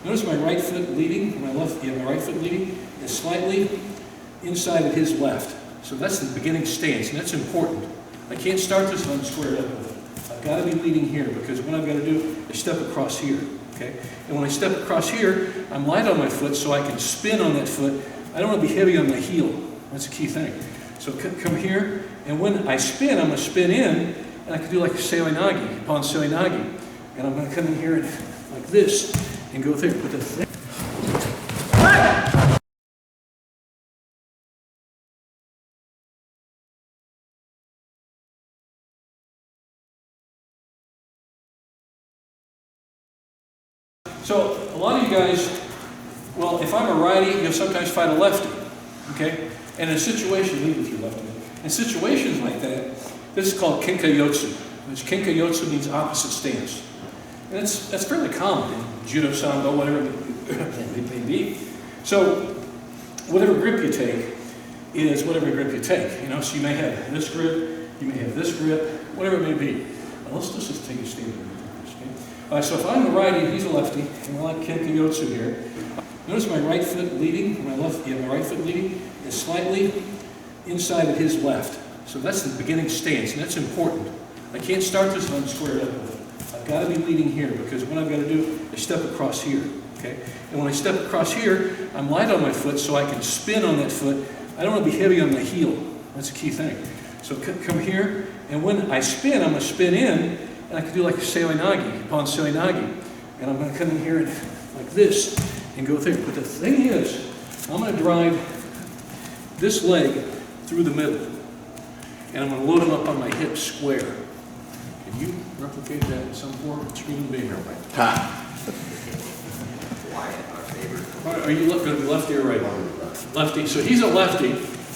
Notice my right foot leading, my right foot leading is slightly inside of his left. So that's the beginning stance, and that's important. I can't start this if I'm squared up with it. I've got to be leading here because what I've got to do is step across here, okay? And when I step across here, I'm light on my foot so I can spin on that foot. I don't want to be heavy on my heel. That's a key thing. So come here, and when I spin, I'm going to spin in, and I can do like Seoi Nage, Ippon Seoi Nage. And I'm going to come in here and, like this and go there. Put the thing. So a lot of you guys, well, if I'm a righty, you'll sometimes fight a lefty, okay? And in a situation, lead with your lefty. In situations like that, this is called kinkayotsu. Which kinkayotsu means opposite stance. And that's fairly common in judo, sambo, whatever it may be. So whatever grip you take is whatever grip you take. You know, so you may have this grip, you may have this grip, whatever it may be. Now let's just take a stand. Okay? So if I'm a righty, he's a lefty, and I like kinkayotsu here. Notice my right foot leading, my right foot leading is slightly inside of his left. So that's the beginning stance, and that's important. I can't start this if I'm squared up with it. I've got to be leading here because what I've got to do is step across here, okay? And when I step across here, I'm light on my foot so I can spin on that foot. I don't want to be heavy on my heel. That's a key thing. So come here, and when I spin, I'm going to spin in, and I can do like Seoi Nage, Ippon Seoi Nage. And I'm going to come in here and like this and go there. But the thing is, I'm going to drive this leg through the middle. And I'm going to load him up on my hips square. Can you replicate that in some form? It's human being here, right? Ha! Wyatt, our favorite. Are you looking lefty or righty? Lefty. So he's a lefty.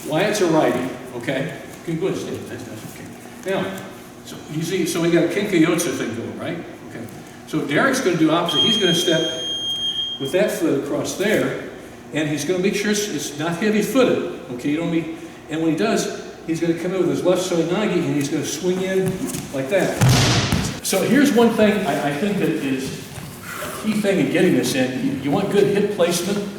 Wyatt's a righty. Okay? Can you go ahead and stand? That's okay. Now, so you see, so we got a kinkayotsu thing going, right? Okay. So Derek's going to do opposite. He's going to step with that foot across there, and he's going to make sure it's not heavy-footed. Okay, you don't be. And when he does, he's going to come in with his left Seoi Nage, and he's going to swing in like that. So here's one thing I think that is a key thing in getting this in. You want good hip placement.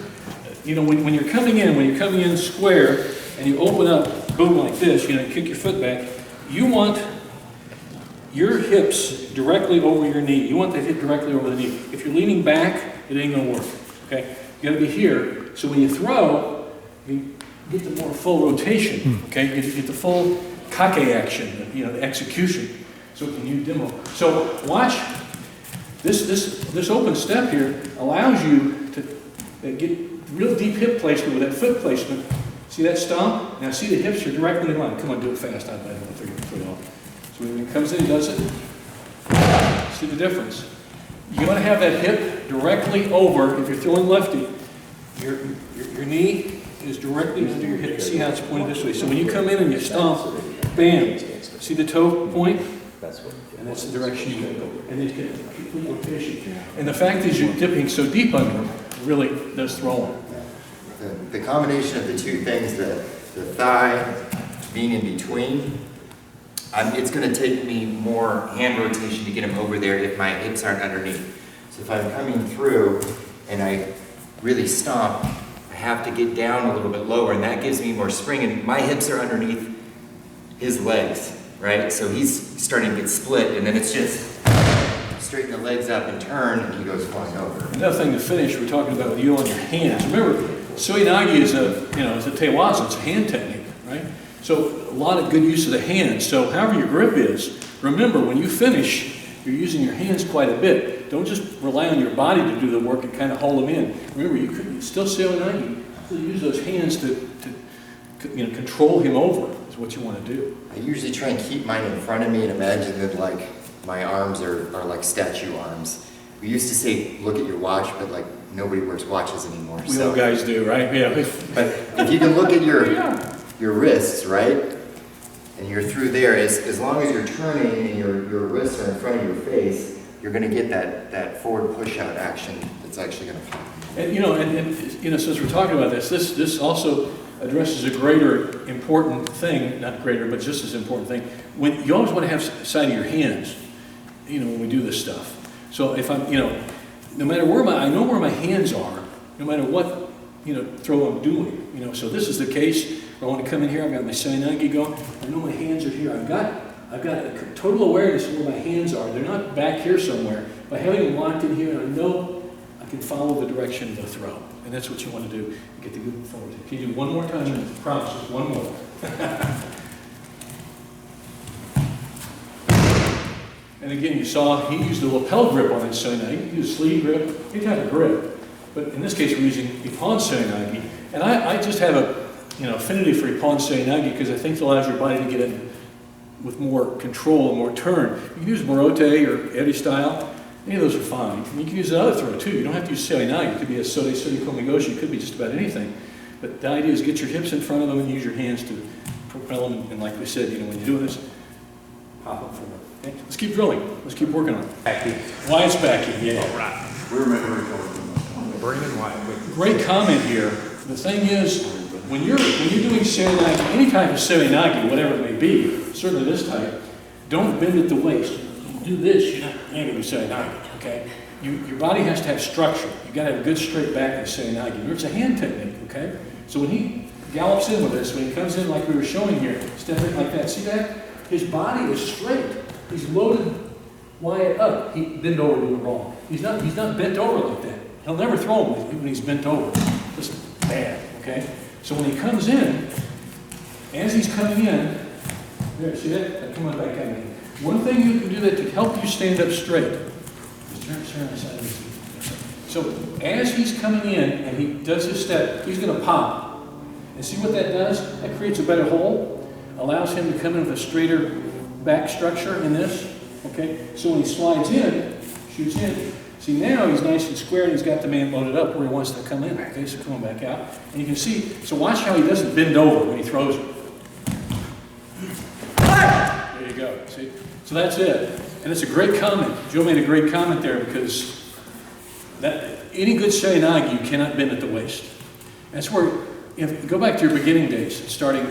You know, when you're coming in square, and you open up, boom, like this, you know, kick your foot back, you want your hips directly over your knee. You want that hip directly over the knee. If you're leaning back, it ain't going to work. Okay? You got to be here. So when you throw, you get the more full rotation. Okay? You get the full kake action, you know, the execution. So can you demo? So watch this open step here allows you to get real deep hip placement with that foot placement. See that stomp? Now see the hips are directly in line. Come on, do it fast. I don't want to figure your foot off. So when he comes in, he does it. See the difference? You want to have that hip directly over, if you're throwing lefty, your knee is directly under your hip. See how it's pointed this way. So when you come in and you stomp, bam. See the toe point? And that's the direction you go. And then you get complete rotation. And the fact is you're dipping so deep under really does throw him. The combination of the two things, the thigh being in between, it's going to take me more hand rotation to get him over there if my hips aren't underneath. So if I'm coming through and I really stomp, I have to get down a little bit lower, and that gives me more spring, and my hips are underneath his legs, right? So he's starting to get split, and then it's just straighten the legs up and turn, and he goes flying over. Another thing to finish, we're talking about with you on your hands. Remember, Seoi Nage is a tewaza, it's a hand technique, right? So a lot of good use of the hands. So however your grip is, remember when you finish, you're using your hands quite a bit. Don't just rely on your body to do the work and kind of hold them in. Remember, you could still Seoi Nage. You use those hands to control him over is what you want to do. I usually try and keep mine in front of me and imagine that like my arms are like statue arms. We used to say, look at your watch, but like nobody wears watches anymore. We all guys do, right? Yeah. But if you can look at your wrists, right? And you're through there, as long as you're turning and your wrists are in front of your face, you're going to get that forward push-out action that's actually going to happen. And since we're talking about this also addresses a greater important thing, not greater, but just as important thing. When you always want to have side of your hands, when we do this stuff. So if I'm, no matter where I know where my hands are, no matter what, throw I'm doing. So this is the case where I want to come in here, I've got my Seoi Nage going, I know my hands are here, I've got a total awareness of where my hands are. They're not back here somewhere. By having them locked in here, I know I can follow the direction of the throw. And that's what you want to do, get the good forward. Can you do one more time? I promise, just one more. And again, you saw he used a lapel grip on his Seoi Nage. He used a sleeve grip, any type of grip. But in this case, we're using Ippon Seoi Nage. And I just have a affinity for Ippon Seoi Nage because I think it allows your body to get in with more control and more turn. You can use Morote or Eri style. Any of those are fine. And you can use another throw too. You don't have to use Seoi Nage. It could be a Sode Sode Komigoshi. It could be just about anything. But the idea is get your hips in front of them and use your hands to propel them. And like we said, when you're doing this, pop them forward. Okay? Let's keep drilling. Let's keep working on it. Backing. Why it's backing, yeah. All right. We remember each other. Brandon White. Great comment here. The thing is, when you're doing Seoi Nage, any type of Seoi Nage, whatever it may be, certainly this type, don't bend at the waist. You do this, you're not going to do Seoi Nage, okay? Your body has to have structure. You've got to have a good straight back in Seoi Nage. It's a hand technique, okay? So when he gallops in with this, when he comes in like we were showing here, stepping like that, see that? His body is straight. He's loaded wide up. He bend over to do it wrong. He's not bent over like that. He'll never throw him when he's bent over. Just bad, okay? So when he comes in, as he's coming in, there, see that? Come on back at me. One thing you can do that to help you stand up straight. So as he's coming in and he does his step, he's going to pop. And see what that does? That creates a better hole, allows him to come in with a straighter back structure in this. Okay? So when he slides in, shoots in, see now he's nice and square and he's got the man loaded up where he wants to come in. Okay, so come on back out. And you can see, so watch how he doesn't bend over when he throws it. There you go, see? So that's it. And it's a great comment. Joe made a great comment there because any good Seoi Nage, you cannot bend at the waist. That's where, go back to your beginning days, starting,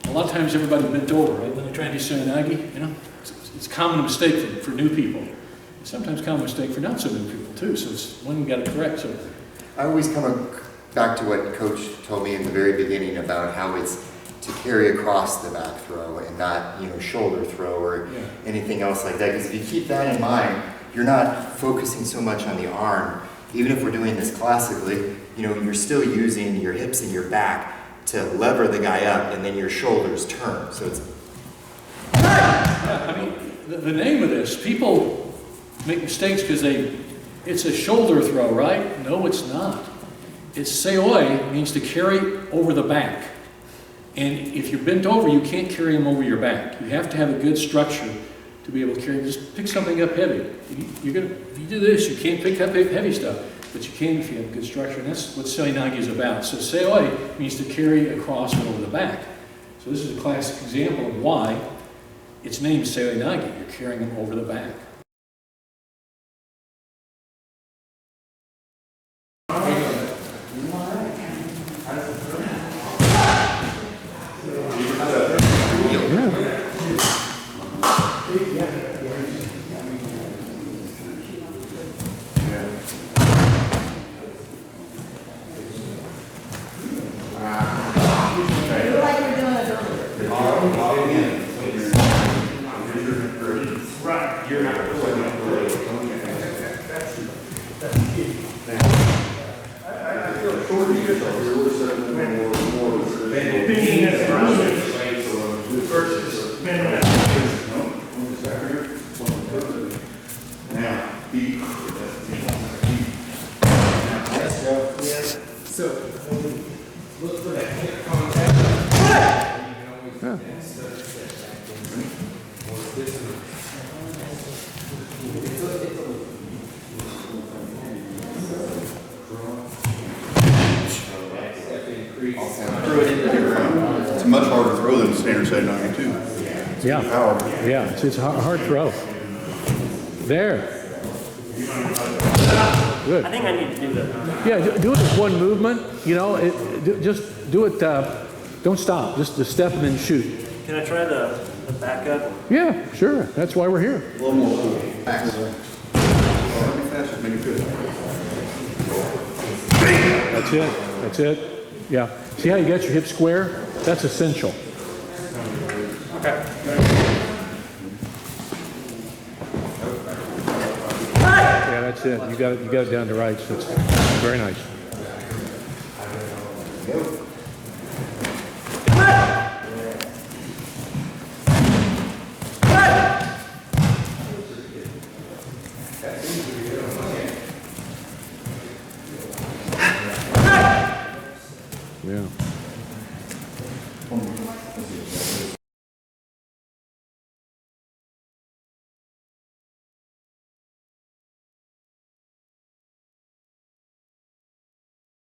a lot of times everybody bent over, right? When they try to do Seoi Nage, it's a common mistake for new people. Sometimes common mistake for not so new people too, so it's one you got to correct. So I always come back to what Coach told me in the very beginning about how it's to carry across the back throw and not, shoulder throw or anything else like that. Because if you keep that in mind, you're not focusing so much on the arm. Even if we're doing this classically, you're still using your hips and your back to lever the guy up, and then your shoulders turn. So it's. I mean, the name of this, people make mistakes because it's a shoulder throw, right? No, it's not. It's seoi, means to carry over the back. And if you're bent over, you can't carry them over your back. You have to have a good structure to be able to carry. Just pick something up heavy. If you do this, you can't pick up heavy stuff, but you can if you have a good structure. And that's what Seoi Nage is about. So seoi means to carry across and over the back. So this is a classic example of why it's named Seoi Nage. You're carrying them over the back. It's a much harder throw than standard Seoi Nage too. Yeah, Power. yeah, it's a hard throw. There. Good. I think I need to do that. Yeah, do it as one movement. Just do it. Don't stop. Just to step and then shoot. Can I try the back up? Yeah, sure. That's why we're here. A little more cool. Max. just make it good. That's it. That's it. Yeah. See how you got your hips square? That's essential. Okay. Yeah, that's it. You got it down to rights. That's very nice. Yeah.